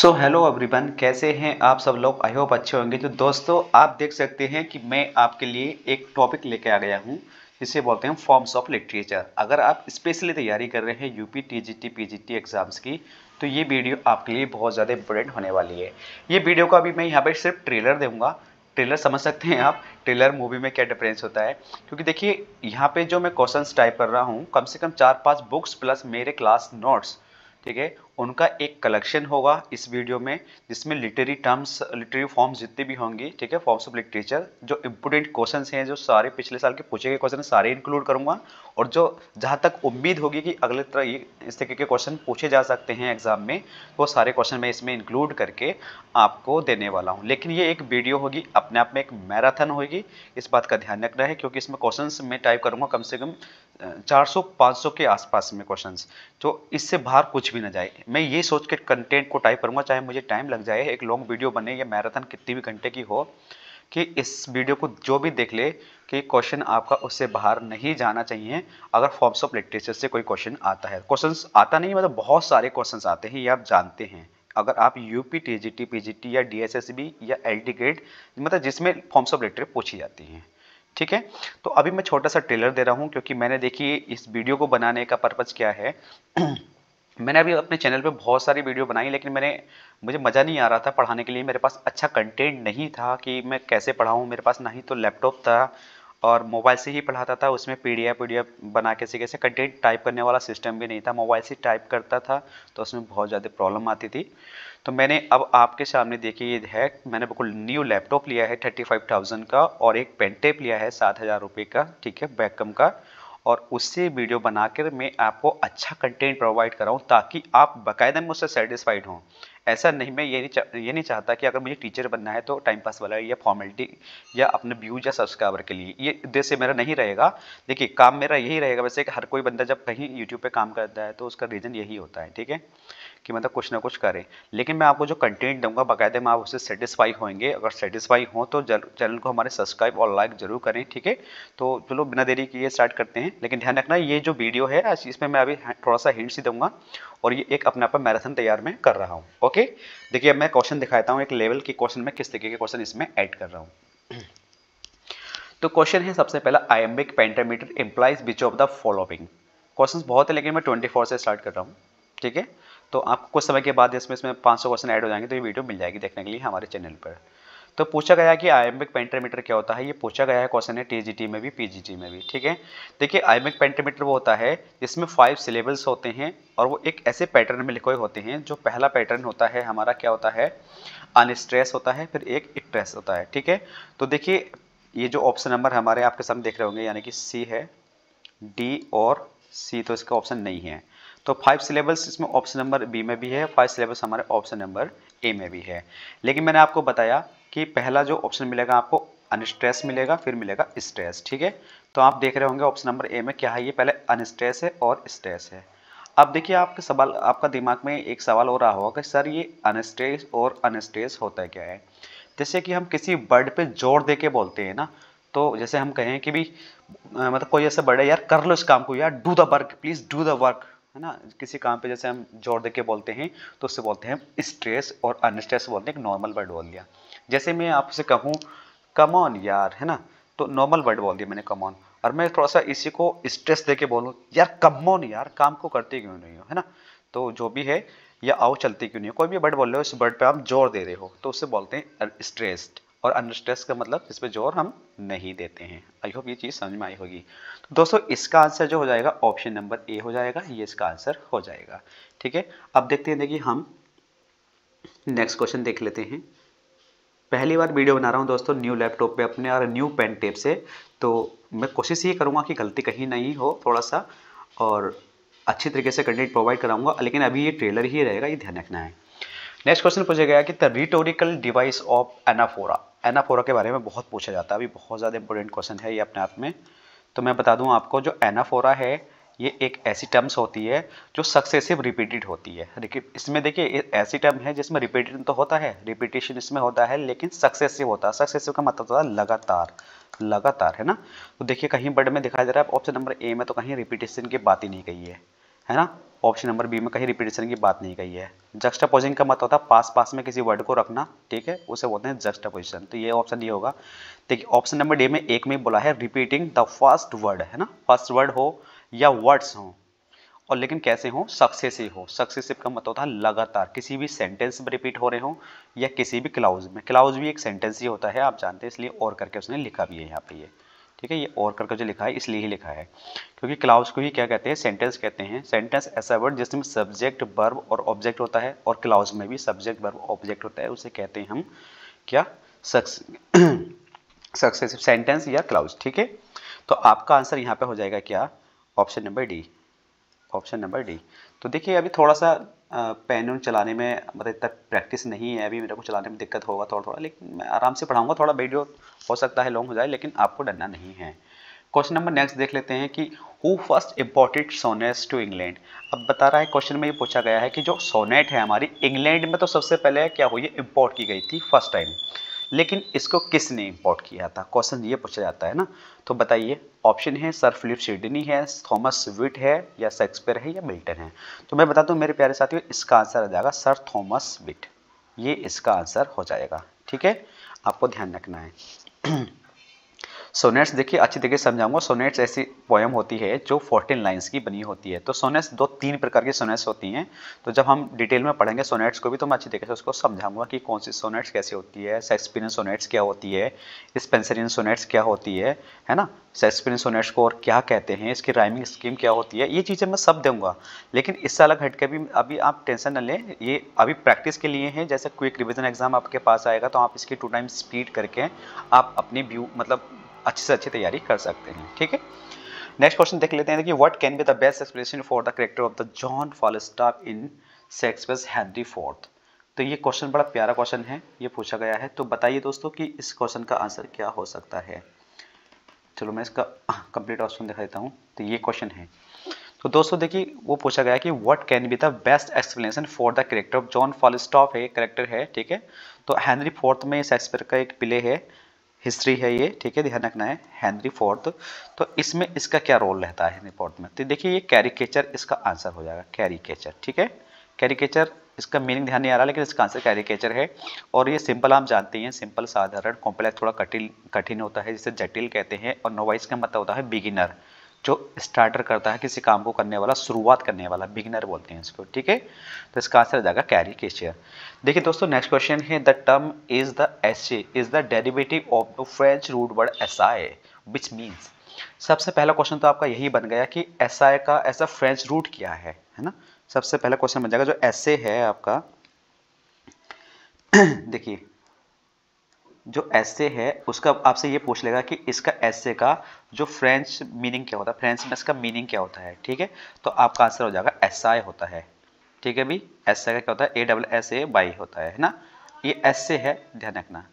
So hello everyone, कैसे हैं आप सब लोग। आई होप अच्छे होंगे। तो दोस्तों, आप देख सकते हैं कि मैं आपके लिए एक टॉपिक लेके आ गया हूं जिसे बोलते हैं फॉर्म्स ऑफ लिटरेचर। अगर आप स्पेशली तैयारी कर रहे हैं यूपी टीजीटी पीजीटी एग्जाम्स की, तो ये वीडियो आपके लिए बहुत ज़्यादा इंपॉर्टेंट होने वाली है। ये वीडियो का अभी मैं यहाँ पर सिर्फ ट्रेलर दूंगा। ट्रेलर समझ सकते हैं आप, ट्रेलर मूवी में क्या डिफरेंस होता है। क्योंकि देखिए, यहाँ पे जो मैं क्वेश्चंस टाइप कर रहा हूँ, कम से कम 4-5 बुक्स प्लस मेरे क्लास नोट्स, ठीक है, उनका एक कलेक्शन होगा इस वीडियो में, जिसमें लिटरेरी टर्म्स, लिटरेरी फॉर्म्स जितने भी होंगी, ठीक है, फॉर्म्स ऑफ लिटरेचर, जो इंपोर्टेंट क्वेश्चंस हैं, जो सारे पिछले साल के पूछे गए क्वेश्चन सारे इंक्लूड करूंगा। और जो जहां तक उम्मीद होगी कि अगले तरह ये इस तरीके के क्वेश्चन पूछे जा सकते हैं एग्जाम में, वो सारे क्वेश्चन मैं इसमें इंक्लूड करके आपको देने वाला हूँ। लेकिन ये एक वीडियो होगी, अपने आप में एक मैराथन होगी, इस बात का ध्यान रखना है। क्योंकि इसमें क्वेश्चंस मैं टाइप करूंगा कम से कम 400-500 के आसपास में क्वेश्चंस, तो इससे बाहर कुछ भी ना जाए। मैं ये सोच के कंटेंट को टाइप करूंगा, चाहे मुझे टाइम लग जाए, एक लॉन्ग वीडियो बने या मैराथन कितनी भी घंटे की हो, कि इस वीडियो को जो भी देख ले कि क्वेश्चन आपका उससे बाहर नहीं जाना चाहिए। अगर फॉर्म्स ऑफ लिटरेचर से कोई क्वेश्चन आता है, क्वेश्चंस आता नहीं मतलब बहुत सारे क्वेश्चंस आते हैं, ये आप जानते हैं। अगर आप यूपी टीजीटी पीजीटी या डीएसएसबी या एलटी ग्रेड, मतलब जिसमें फॉर्म्स ऑफ लिटरेचर पूछी जाती हैं, ठीक है। तो अभी मैं छोटा सा ट्रेलर दे रहा हूं, क्योंकि मैंने देखिए इस वीडियो को बनाने का पर्पज क्या है। मैंने अभी अपने चैनल पे बहुत सारी वीडियो बनाई, लेकिन मुझे मज़ा नहीं आ रहा था पढ़ाने के लिए। मेरे पास अच्छा कंटेंट नहीं था कि मैं कैसे पढ़ाऊँ। मेरे पास ना ही तो लैपटॉप था और मोबाइल से ही पढ़ाता था, उसमें पीडीएफ बना कैसे कैसे कंटेंट टाइप करने वाला सिस्टम भी नहीं था, मोबाइल से टाइप करता था, तो उसमें बहुत ज़्यादा प्रॉब्लम आती थी। तो मैंने अब आपके सामने देखिए ये है, मैंने बिल्कुल न्यू लैपटॉप लिया है 35,000 का, और एक पेन टेप लिया है 7,000 रुपये का, ठीक है, बैककम का। और उससे वीडियो बनाकर मैं आपको अच्छा कंटेंट प्रोवाइड कराऊं, ताकि आप बाकायदा मुझसे सेटिस्फाइड हों। ऐसा नहीं, मैं ये नहीं चाहता कि अगर मुझे टीचर बनना है तो टाइम पास वाला या फॉर्मेलिटी या अपने व्यूज या सब्सक्राइबर के लिए, ये उद्देश्य मेरा नहीं रहेगा। देखिए, काम मेरा यही रहेगा, वैसे कि हर कोई बंदा जब कहीं यूट्यूब पे काम करता है तो उसका रीज़न यही होता है, ठीक है, कि मतलब कुछ ना कुछ करें। लेकिन मैं आपको जो कंटेंट दूंगा बाकायदे में आप उससे सेटिस्फाई होंगे। अगर सेटिस्फाई हो तो चैनल को हमारे सब्सक्राइब और लाइक जरूर करें, ठीक है। तो चलो बिना देरी किए स्टार्ट करते हैं। लेकिन ध्यान रखना, ये जो वीडियो है इसमें मैं अभी थोड़ा सा हिंट्स ही दूंगा, और ये एक अपने आप में मैराथन तैयार में कर रहा हूँ। ओके, देखिए अब मैं क्वेश्चन दिखाता हूँ, एक लेवल के क्वेश्चन में किस तरीके के क्वेश्चन इसमें ऐड कर रहा हूँ। तो क्वेश्चन है सबसे पहला, iambic pentameter implies which of the following. Questions बहुत है, लेकिन मैं 24 से स्टार्ट कर रहा हूँ, ठीक है। तो आपको कुछ समय के बाद इसमें 500 क्वेश्चन ऐड हो जाएंगे, तो ये वीडियो मिल जाएगी देखने के लिए हमारे चैनल पर। तो पूछा गया कि आयम्बिक पेंटामीटर क्या होता है, ये पूछा गया है क्वेश्चन है टीजीटी में भी पीजीटी में भी, ठीक है। देखिए, आयम्बिक पेंटामीटर वो होता है जिसमें 5 सिलेबल्स होते हैं, और वो एक ऐसे पैटर्न में लिखे हुए होते हैं। जो पहला पैटर्न होता है हमारा क्या होता है, अनस्ट्रेस होता है, फिर एक स्ट्रेस होता है, ठीक है। तो देखिए, ये जो ऑप्शन नंबर हमारे आपके सामने देख रहे होंगे, यानी कि सी है, डी और सी तो इसका ऑप्शन नहीं है। तो 5 सिलेबल्स इसमें ऑप्शन नंबर बी में भी है, 5 सिलेबस हमारे ऑप्शन नंबर ए में भी है। लेकिन मैंने आपको बताया कि पहला जो ऑप्शन मिलेगा आपको अनस्ट्रेस मिलेगा, फिर मिलेगा स्ट्रेस, ठीक है। तो आप देख रहे होंगे ऑप्शन नंबर ए में क्या है, ये पहले अनस्ट्रेस है और स्ट्रेस है। अब देखिए, आपके सवाल, आपका दिमाग में एक सवाल हो रहा होगा कि सर ये अनस्ट्रेस और अनस्ट्रेस होता है क्या है। जैसे कि हम किसी वर्ड पे जोर दे के बोलते हैं ना, तो जैसे हम कहें कि भी मतलब कोई ऐसा वर्ड है, यार कर लो इस काम को, यार do the work, please do the work, है ना। किसी काम पे जैसे हम जोर दे के बोलते हैं, तो उससे बोलते हैं स्ट्रेस, और अनस्ट्रेस बोलते हैं, एक नॉर्मल वर्ड बोल दिया। जैसे मैं आपसे कहूँ कम ऑन यार, है ना, तो नॉर्मल वर्ड बोल दिया मैंने, कम ऑन। और मैं थोड़ा सा इसी को स्ट्रेस दे के बोलूँ, यार कम ऑन यार, काम को करते क्यों नहीं हो, है ना। तो जो भी है, या आओ चलते क्यों नहीं हो, कोई भी वर्ड बोल रहे हो, इस वर्ड पे आप जोर दे रहे हो, तो उससे बोलते हैं स्ट्रेस्ड। और अनस्ट्रेस का मतलब इस पे जोर हम नहीं देते हैं। आई होप ये चीज़ समझ में आई होगी। तो दोस्तों, इसका आंसर जो हो जाएगा ऑप्शन नंबर ए हो जाएगा, ये इसका आंसर हो जाएगा, ठीक है। अब देखते हैं, देखिए हम नेक्स्ट क्वेश्चन देख लेते हैं। पहली बार वीडियो बना रहा हूँ दोस्तों न्यू लैपटॉप पे अपने और न्यू पेन टेप से, तो मैं कोशिश ये करूँगा कि गलती कहीं नहीं हो थोड़ा सा, और अच्छी तरीके से कंटेंट प्रोवाइड कराऊंगा। लेकिन अभी ये ट्रेलर ही रहेगा, ये ध्यान रखना है। नेक्स्ट क्वेश्चन पूछा गया कि the rhetorical device of anaphora. Anaphora के बारे में बहुत पूछा जाता है, अभी बहुत ज़्यादा इंपॉर्टेंट क्वेश्चन है ये अपने आप में। तो मैं बता दूं आपको, जो एनाफोरा है ये एक ऐसी टर्म्स होती है जो सक्सेसिव रिपीटेड होती है। इसमें देखिए, ऐसी टर्म है जिसमें रिपीटेड तो होता है, रिपीटेशन इसमें होता है, लेकिन सक्सेसिव होता है। सक्सेसिव का मतलब होता है लगातार, लगातार, है ना। तो देखिए, कहीं वर्ड में दिखाई दे रहा है ऑप्शन नंबर ए में, तो कहीं रिपीटेशन की बात ही नहीं कही है ना। ऑप्शन नंबर बी में कहीं रिपीटेशन की बात नहीं कही है। जक्स्टापोजिंग का मतलब होता है पास पास में किसी वर्ड को रखना, ठीक है, उसे बोलते हैं जक्स्टापोजिशन। तो ये ऑप्शन ये होगा। देखिए ऑप्शन नंबर डी में एक में बोला है रिपीटिंग द फर्स्ट वर्ड, है ना, फर्स्ट वर्ड हो या वर्ड्स हो, और लेकिन कैसे हो, सक्सेसिव हो। सक्सेसिव का मतलब होता है लगातार किसी भी सेंटेंस में रिपीट हो रहे हो या किसी भी क्लाउज में। क्लाउज भी एक सेंटेंस ही होता है, आप जानते हैं, इसलिए और करके उसने लिखा भी है यहाँ पे ये, ठीक है। ये और करके जो लिखा है इसलिए ही लिखा है क्योंकि क्लाउज को ही क्या कहते हैं, सेंटेंस कहते हैं। सेंटेंस ऐसा वर्ड जिसमें सब्जेक्ट वर्ब और ऑब्जेक्ट होता है, और क्लाउज में भी सब्जेक्ट वर्ब ऑब्जेक्ट होता है, उसे कहते हैं हम क्या, सक्सेसिव सेंटेंस या क्लाउज, ठीक है। तो आपका आंसर यहाँ पे हो जाएगा क्या, option number D, option number D. तो देखिए अभी थोड़ा सा पेन चलाने में मतलब इतना प्रैक्टिस नहीं है, अभी मेरे को चलाने में दिक्कत होगा थोड़ा थोड़ा, लेकिन मैं आराम से पढ़ाऊंगा। थोड़ा वीडियो हो सकता है लॉन्ग हो जाए, लेकिन आपको डरना नहीं है। क्वेश्चन नंबर नेक्स्ट देख लेते हैं कि who first imported sonnets to England. अब बता रहा है क्वेश्चन में ये पूछा गया है कि जो सोनेट है हमारी इंग्लैंड में तो सबसे पहले क्या हुई है, इम्पोर्ट की गई थी फर्स्ट टाइम, लेकिन इसको किसने इंपोर्ट किया था, क्वेश्चन ये पूछा जाता है ना। तो बताइए, ऑप्शन है सर फिलिप सिडनी है, थॉमस विट है, या शेक्सपियर है, या मिल्टन है। तो मैं बता दूं मेरे प्यारे साथियों, इसका आंसर आ जाएगा सर थॉमस विट, ये इसका आंसर हो जाएगा, ठीक है, आपको ध्यान रखना है। सोनेट्स देखिए अच्छी तरीके से समझाऊंगा। सोनेट्स ऐसी पोयम होती है जो 14 लाइंस की बनी होती है। तो सोनेट्स दो तीन प्रकार की सोनेट्स होती हैं। तो जब हम डिटेल में पढ़ेंगे सोनेट्स को भी तो मैं अच्छी तरीके से उसको समझाऊंगा कि कौन सी सोनेट्स कैसी होती है, शेक्सपियरियन सोनेट्स क्या होती है, स्पेंसरियन सोनेट्स क्या होती है ना, शेक्सपियरियन सोनेट्स को और क्या कहते हैं, इसकी राइमिंग स्कीम क्या होती है, ये चीज़ें मैं सब दूंगा। लेकिन इससे अलग हट के भी अभी आप टेंशन न लें, ये अभी प्रैक्टिस के लिए है। जैसे क्विक रिविजन एग्जाम आपके पास आएगा तो आप इसकी 2 टाइम्स स्पीड करके आप अपनी व्यू मतलब अच्छी से अच्छी तैयारी कर सकते हैं, ठीक है। नेक्स्ट क्वेश्चन देख लेते हैं कि what can be the best explanation for the character of the John Falstaff in Shakespeare's Henry fourth. तो ये क्वेश्चन बड़ा प्यारा क्वेश्चन है, ये पूछा गया है। तो बताइए दोस्तों कि इस क्वेश्चन का आंसर क्या हो सकता है। चलो मैं इसका कंप्लीट ऑप्शन दिखा देता हूँ। तो ये क्वेश्चन है, तो दोस्तों देखिए वो पूछा गया कि what can be the best explanation for the character of John Falstaff है, कैरेक्टर है, ठीक है। तो हेनरी फोर्थ में शेक्सपियर का एक प्ले है, हिस्ट्री है ये, ठीक है, ध्यान रखना है, हेनरी फोर्थ। तो इसमें इसका क्या रोल रहता है हेनरी फोर्थ में। तो देखिए ये कैरिकेचर इसका आंसर हो जाएगा, कैरिकेचर, ठीक है। कैरिकेचर इसका मीनिंग ध्यान नहीं आ रहा, लेकिन इसका आंसर कैरिकेचर है। और ये सिंपल आप जानते हैं, सिंपल साधारण, कॉम्प्लेक्स थोड़ा कठिन होता है, जिसे जटिल कहते हैं। और नोवाइस का मतलब होता है बिगिनर, जो स्टार्टर करता है किसी काम को करने वाला, शुरुआत करने वाला, बिगिनर बोलते हैं इसको, ठीक है। तो इसका आंसर हो जाएगा कैरिकेचर। देखिए दोस्तों नेक्स्ट क्वेश्चन है, the term is the essay is the derivative of the French root word एसाए व्हिच मींस। सबसे पहला क्वेश्चन तो आपका यही बन गया कि एसाए का ऐसा फ्रेंच रूट क्या है ना। सबसे पहला क्वेश्चन बन जाएगा जो एसे है आपका। देखिए जो ऐसे है उसका आपसे ये पूछ लेगा कि इसका ऐसे का जो फ्रेंच मीनिंग क्या होता है, फ्रेंच में इसका मीनिंग क्या होता है, ठीक है। तो आपका आंसर हो जाएगा एसआई होता है, ठीक है भी। एसआई का क्या होता है, ASSAY होता है ना, ये ऐसे है, ध्यान रखना।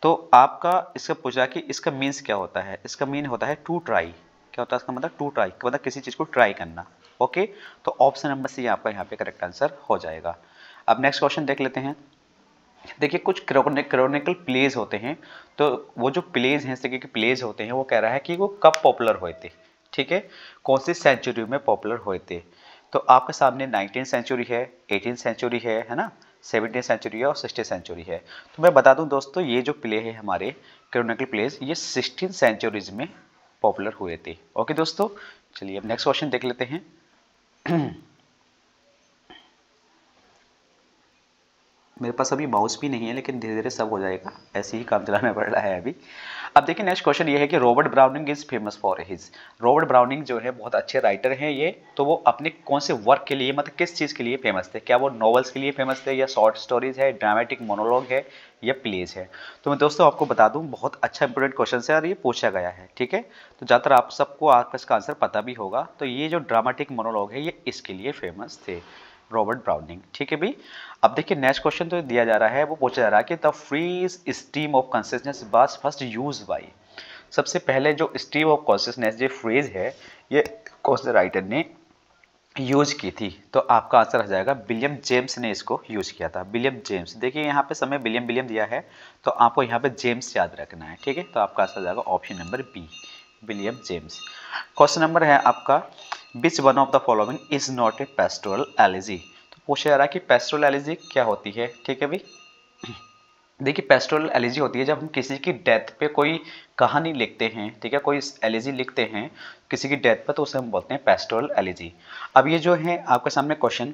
तो आपका इसका पूछा कि इसका मीन्स क्या होता है, इसका मीन होता है टू ट्राई। क्या होता है इसका मतलब, टू ट्राई मतलब किसी चीज को ट्राई करना, ओके। तो ऑप्शन नंबर सी आपका यहाँ पे करेक्ट आंसर हो जाएगा। अब नेक्स्ट क्वेश्चन देख लेते हैं। देखिए कुछ क्रोनिकल प्लेज होते हैं, तो वो जो प्लेज हैं, इस तरीके के प्लेज होते हैं, वो कह रहा है कि वो कब पॉपुलर हुए थे, ठीक है, कौन सी सेंचुरी में पॉपुलर हुए थे। तो आपके सामने 19th सेंचुरी है, 18th सेंचुरी है ना, 17th सेंचुरी है और 16th सेंचुरी है। तो मैं बता दूं दोस्तों, ये जो प्ले है हमारे क्रोनिकल प्लेज, ये 16th सेंचुरीज में पॉपुलर हुए थे, ओके दोस्तों। चलिए अब नेक्स्ट क्वेश्चन देख लेते हैं। मेरे पास अभी माउस भी नहीं है, लेकिन धीरे धीरे सब हो जाएगा, ऐसे ही काम चलाना पड़ रहा है अभी। अब देखिए नेक्स्ट क्वेश्चन ये है कि Robert browning is famous for his. Robert browning जो है बहुत अच्छे राइटर हैं ये, तो वो अपने कौन से वर्क के लिए, मतलब किस चीज़ के लिए फेमस थे, क्या वो नॉवेल्स के लिए फेमस थे, या शॉर्ट स्टोरीज है, ड्रामेटिक मोनोलॉग है, या प्लेज है। तो मैं दोस्तों आपको बता दूं, बहुत अच्छा इंपोर्टेंट क्वेश्चन है और ये पूछा गया है, ठीक है। तो ज़्यादातर आप सबको आपका इसका आंसर पता भी होगा। तो ये जो ड्रामेटिक मोनोलॉग है ये इसके लिए फेमस थे, रॉबर्ट ब्राउनिंग, ठीक है भी। अब देखिए नेक्स्ट क्वेश्चन तो दिया जा रहा है, वो पूछा जा रहा है कि the phrase stream of consciousness was first used by. सबसे पहले जो स्ट्रीम ऑफ कॉन्शियसनेस जो फ्रेज है, ये कौन से राइटर ने यूज की थी। तो आपका आंसर आ जाएगा विलियम जेम्स ने इसको यूज किया था, विलियम जेम्स। देखिए यहाँ पे समय विलियम विलियम दिया है, तो आपको यहाँ पे जेम्स याद रखना है, ठीक है। तो आपका आंसर आ जाएगा option number B, William James. Question number है आपका, which one of the following is not a pastoral elegy. तो पूछा जा रहा है कि पेस्टोरल एलिजी क्या होती है। ठीक है भाई, देखिए पेस्टोरल एलिजी होती है जब हम किसी की डेथ पे कोई कहानी लिखते हैं, ठीक है, कोई एलिजी लिखते हैं किसी की डेथ पे, तो उसे हम बोलते हैं पेस्टोरल एलिजी। अब ये जो है आपके सामने क्वेश्चन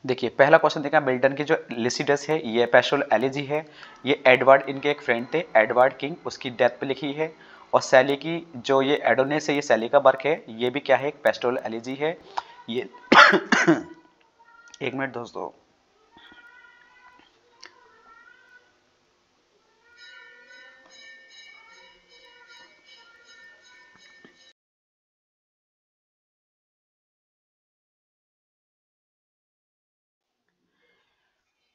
देखिए, पहला क्वेश्चन देखा, मिल्टन की जो लिसिडस है ये पेस्टोरल एलिजी है। ये एडवर्ड, इनके एक फ्रेंड थे एडवर्ड किंग, उसकी डेथ पे लिखी है। और सैली की जो ये एडोनिस है, ये सैली का वर्क है, ये भी क्या है, एक पेस्टोरल एलिजी है ये। एक मिनट दोस्तों,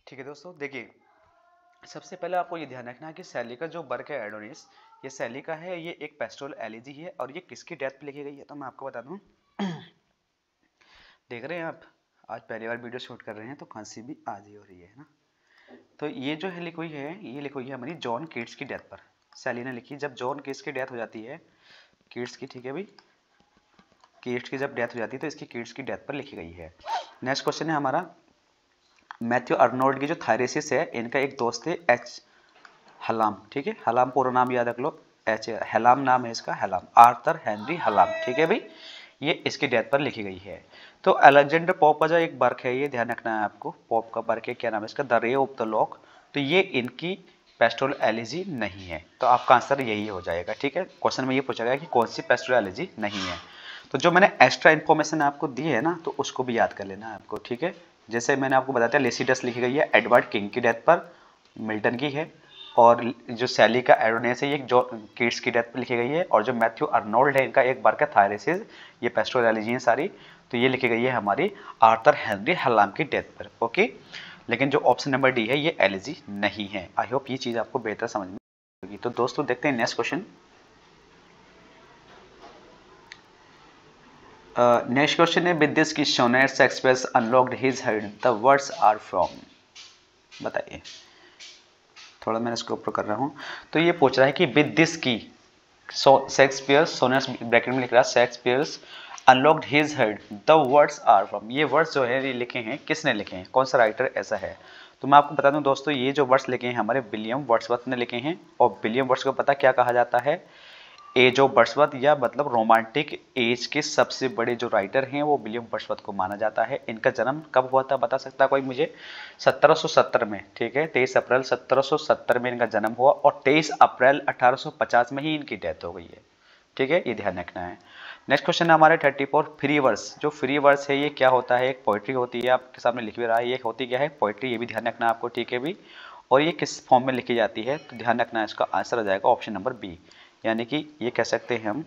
ठीक है दोस्तों। देखिए, सबसे पहले आपको ये ध्यान रखना है कि सैली का जो वर्क है एडोनिस, ये सैली का है, ये एक पेस्टोरल एलिजी है। और ये किसकी डेथ पे लिखी गई है, तो मैं आपको बता दूं। देख रहे हैं आप, आज पहली बार वीडियो शूट कर रहे हैं तो खांसी भी आज ही हो रही है ना। तो ये जो है लिखी हुई है, ये लिखी हुई है हमारी जॉन कीट्स की डेथ पर। सैली ने लिखी, जब जॉन कीट्स की डेथ हो जाती है, कीट्स की, ठीक है भाई, कीट्स की जब डेथ हो जाती है तो इसकी कीट्स की डेथ पर लिखी गई है। नेक्स्ट क्वेश्चन है हमारा, मैथ्यू अर्नोल्ड की जो थायरेसिस है, इनका एक दोस्त है एच हलाम, ठीक है, हलाम पूरा नाम याद रख लो, एच हलाम नाम है इसका, हलाम, आर्थर हेनरी हलाम, ठीक है भाई, ये इसकी डेथ पर लिखी गई है। तो अलेक्जेंडर पोप का जो एक वर्क है, ये ध्यान रखना है आपको, पोप का वर्क है, क्या नाम है इसका, the ray of the lock, तो ये इनकी पेस्टोरल एलिजी नहीं है, तो आपका आंसर यही हो जाएगा। ठीक है, क्वेश्चन में ये पूछा गया कि कौन सी पेस्टोरल एलिजी नहीं है। तो जो मैंने एक्स्ट्रा इन्फॉर्मेशन आपको दी है ना, तो उसको भी याद कर लेना है आपको। ठीक है, जैसे मैंने आपको बताया लेसिडस लिखी गई है एडवर्ड किंग की डेथ पर, मिल्टन की है। और जो सैली का एडोनिस है, ये जो कीट्स की डेथ पर लिखी गई है। और जो मैथ्यू अर्नोल्ड है, इनका एक वर्क है थायरेसिस, ये पेस्टोरल एलिजी है सारी, तो ये लिखी गई है हमारी आर्थर हेनरी हलाम की डेथ पर। ओके, लेकिन जो ऑप्शन नंबर डी है ये एलिजी नहीं है। आई होप ये चीज़ आपको बेहतर समझ में आएगी। तो दोस्तों देखते हैं नेक्स्ट क्वेश्चन। नेक्स्ट क्वेश्चन है, with this key sonnet Shakespeare unlocked his head, the words are from. बताइए, थोड़ा मैं इसको ऊपर कर रहा हूँ। तो ये पूछ रहा है कि with this key Shakespeare sonnets bracket में लिख रहा है, Shakespeare unlocked his head, the words are from, ये वर्ड्स जो है ये लिखे हैं, किसने लिखे हैं, कौन सा राइटर ऐसा है। तो मैं आपको बता दूं दोस्तों, ये जो वर्ड्स लिखे हैं हमारे विलियम वर्ड्सवर्थ ने लिखे हैं। और विलियम वर्ड्स को पता क्या कहा जाता है, एज ऑफ वर्ड्सवर्थ, या मतलब रोमांटिक एज के सबसे बड़े जो राइटर हैं वो विलियम वर्ड्सवर्थ को माना जाता है। इनका जन्म कब हुआ था बता सकता कोई मुझे, 1770 में, ठीक है, 23 अप्रैल 1770 में इनका जन्म हुआ। और 23 अप्रैल 1850 में ही इनकी डेथ हो गई है। ठीक है, ये ध्यान रखना है। नेक्स्ट क्वेश्चन है हमारे 34, फ्री वर्स। जो फ्री वर्स है ये क्या होता है, एक पोइट्री होती है, आपके सामने लिख भी रहा है, ये होती क्या है, पोइट्री, ये भी ध्यान रखना आपको। ठीक है भी, और ये किस फॉर्म में लिखी जाती है, तो ध्यान रखना है, इसका आंसर आ जाएगा ऑप्शन नंबर बी, यानी कि ये कह सकते हैं हम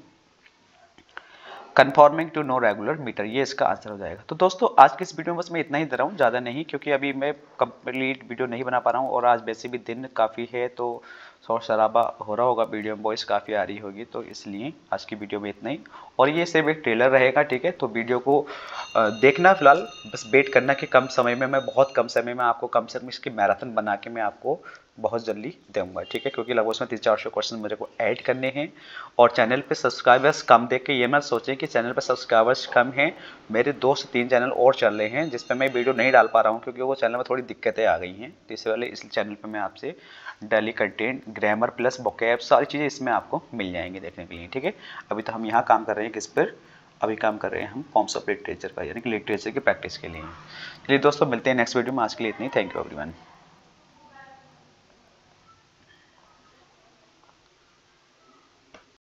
conforming to no regular metre, ये इसका आंसर हो जाएगा। तो दोस्तों आज की इस वीडियो में बस मैं इतना ही दे रहा हूँ, ज़्यादा नहीं, क्योंकि अभी मैं कंप्लीट वीडियो नहीं बना पा रहा हूँ। और आज वैसे भी दिन काफ़ी है, तो शोर शराबा हो रहा होगा, वीडियो में वॉइस काफ़ी आ रही होगी, तो इसलिए आज की वीडियो में इतना ही। और ये सिर्फ एक ट्रेलर रहेगा, ठीक है, तो वीडियो को देखना, फिलहाल बस वेट करना कि कम समय में, मैं बहुत कम समय में आपको कम से कम इसकी मैराथन बना के मैं आपको बहुत जल्दी दूंगा। ठीक है, क्योंकि लगभग उसमें 300-400 क्वेश्चन मुझे को ऐड करने हैं। और चैनल पे सब्सक्राइबर्स कम देख के ये मत सोचें कि चैनल पे सब्सक्राइबर्स कम हैं, मेरे 2 से 3 चैनल और चल रहे हैं जिस पे मैं वीडियो नहीं डाल पा रहा हूँ, क्योंकि वो चैनल में थोड़ी दिक्कतें आ गई हैं। तो इससे वाले इस चैनल पे मैं आपसे daily content, grammar plus vocab, सारी चीज़ें इसमें आपको मिल जाएंगी देखने के लिए। ठीक है, अभी तो हम यहाँ काम कर रहे हैं किस पर, अभी काम कर रहे हैं हम फॉर्म्स ऑफ लिटरेचर का, यानी कि लिटरेचर की प्रैक्टिस के लिए। चलिए दोस्तों, मिलते हैं नेक्स्ट वीडियो में, आज के लिए इतनी, थैंक यू एवरीवन।